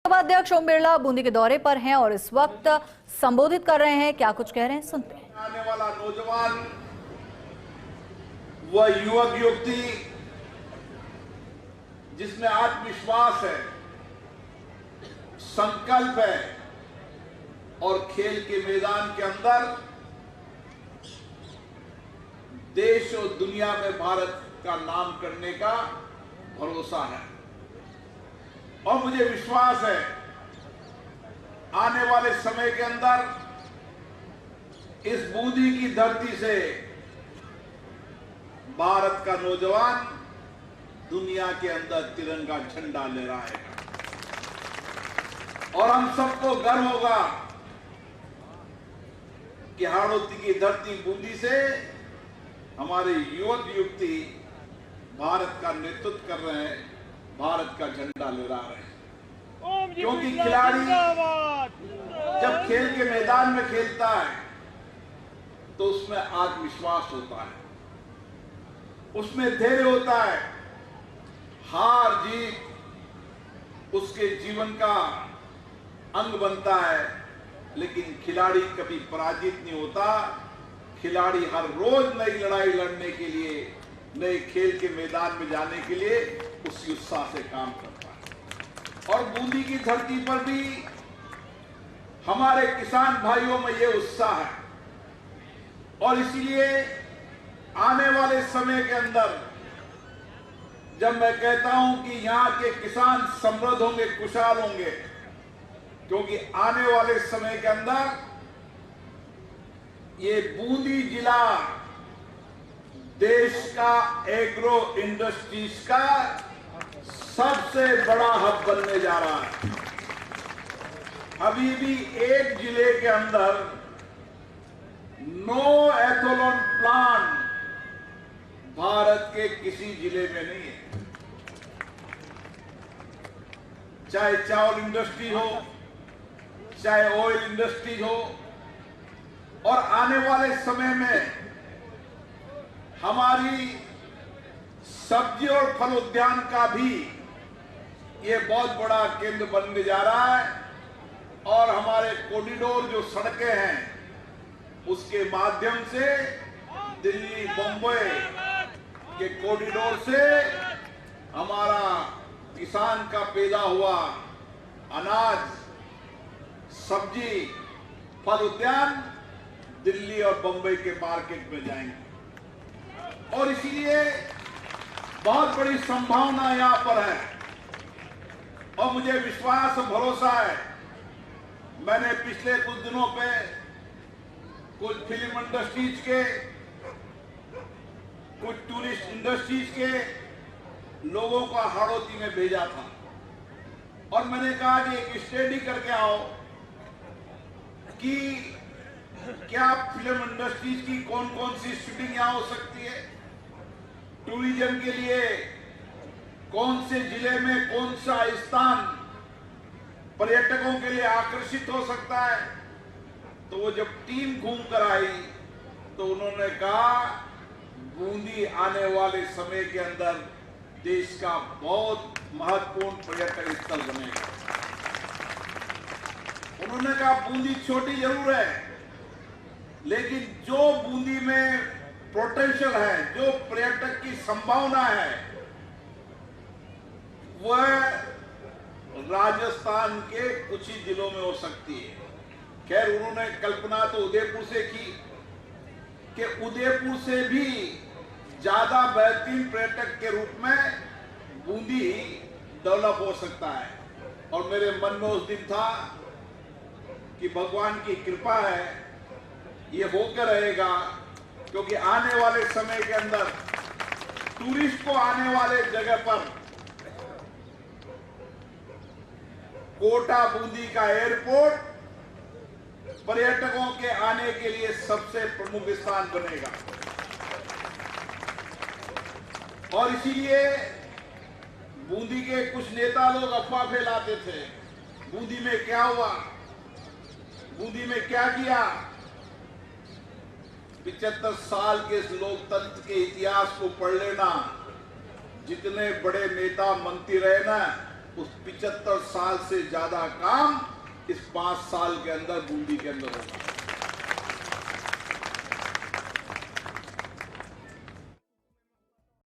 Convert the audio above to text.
लोकसभा अध्यक्ष ओम बिरला बूंदी के दौरे पर हैं और इस वक्त संबोधित कर रहे हैं। क्या कुछ कह रहे हैं, सुनते हैं। आने वाला नौजवान व युवक युवती जिसमें आत्मविश्वास है, संकल्प है और खेल के मैदान के अंदर देश और दुनिया में भारत का नाम करने का भरोसा है। और मुझे विश्वास है आने वाले समय के अंदर इस बूंदी की धरती से भारत का नौजवान दुनिया के अंदर तिरंगा झंडा लहराएगा और हम सबको गर्व होगा कि हाड़ौती की धरती बूंदी से हमारे युवक युवती भारत का नेतृत्व कर रहे हैं, भारत का झंडा लहरा रहे हैं। क्योंकि खिलाड़ी जब खेल के मैदान में खेलता है तो उसमें आत्मविश्वास होता है, उसमें धैर्य होता है। हार जीत उसके जीवन का अंग बनता है, लेकिन खिलाड़ी कभी पराजित नहीं होता। खिलाड़ी हर रोज नई लड़ाई लड़ने के लिए, नए खेल के मैदान में जाने के लिए उसी उत्साह से काम करता है। और बूंदी की धरती पर भी हमारे किसान भाइयों में यह उत्साह है और इसलिए आने वाले समय के अंदर जब मैं कहता हूं कि यहां के किसान समृद्ध होंगे, खुशहाल होंगे, क्योंकि आने वाले समय के अंदर ये बूंदी जिला देश का एग्रो इंडस्ट्रीज का सबसे बड़ा हब बनने जा रहा है। अभी भी एक जिले के अंदर नो एथेनॉल प्लांट भारत के किसी जिले में नहीं है। चाहे चावल इंडस्ट्री हो, चाहे ऑयल इंडस्ट्री हो, और आने वाले समय में हमारी सब्जी और फल उद्यान का भी ये बहुत बड़ा केंद्र बनने जा रहा है। और हमारे कॉरिडोर जो सड़कें हैं उसके माध्यम से दिल्ली बम्बई के कॉरिडोर से हमारा किसान का पैदा हुआ अनाज, सब्जी, फल उद्यान दिल्ली और बम्बई के मार्केट में जाएंगे। और इसीलिए बहुत बड़ी संभावना यहां पर है और मुझे विश्वास और भरोसा है। मैंने पिछले कुछ दिनों पे कुछ फिल्म इंडस्ट्रीज के, कुछ टूरिस्ट इंडस्ट्रीज के लोगों को हाड़ौती में भेजा था और मैंने कहा कि एक स्टडी करके आओ कि क्या फिल्म इंडस्ट्रीज की कौन कौन सी शूटिंग यहां हो सकती है, टूरिज्म के लिए कौन से जिले में कौन सा स्थान पर्यटकों के लिए आकर्षित हो सकता है। तो वो जब टीम घूम कर आई तो उन्होंने कहा बूंदी आने वाले समय के अंदर देश का बहुत महत्वपूर्ण पर्यटक स्थल बनेगा। उन्होंने कहा बूंदी छोटी जरूर है, लेकिन जो बूंदी में पोटेंशियल है, जो पर्यटक की संभावना है, वह राजस्थान के कुछ ही जिलों में हो सकती है। खैर उन्होंने कल्पना तो उदयपुर से की कि उदयपुर से भी ज्यादा बेहतरीन पर्यटक के रूप में बूंदी डेवलप हो सकता है। और मेरे मन में उस दिन था कि भगवान की कृपा है, ये होकर रहेगा, क्योंकि आने वाले समय के अंदर टूरिस्ट को आने वाले जगह पर कोटा बूंदी का एयरपोर्ट पर्यटकों के आने के लिए सबसे प्रमुख स्थान बनेगा। और इसीलिए बूंदी के कुछ नेता लोग अफवाह फैलाते थे, बूंदी में क्या हुआ, बूंदी में क्या किया। 75 साल के इस लोकतंत्र के इतिहास को पढ़ लेना, जितने बड़े नेता मंत्री रहे ना, उस 75 साल से ज्यादा काम इस 5 साल के अंदर बूंदी के अंदर होगा।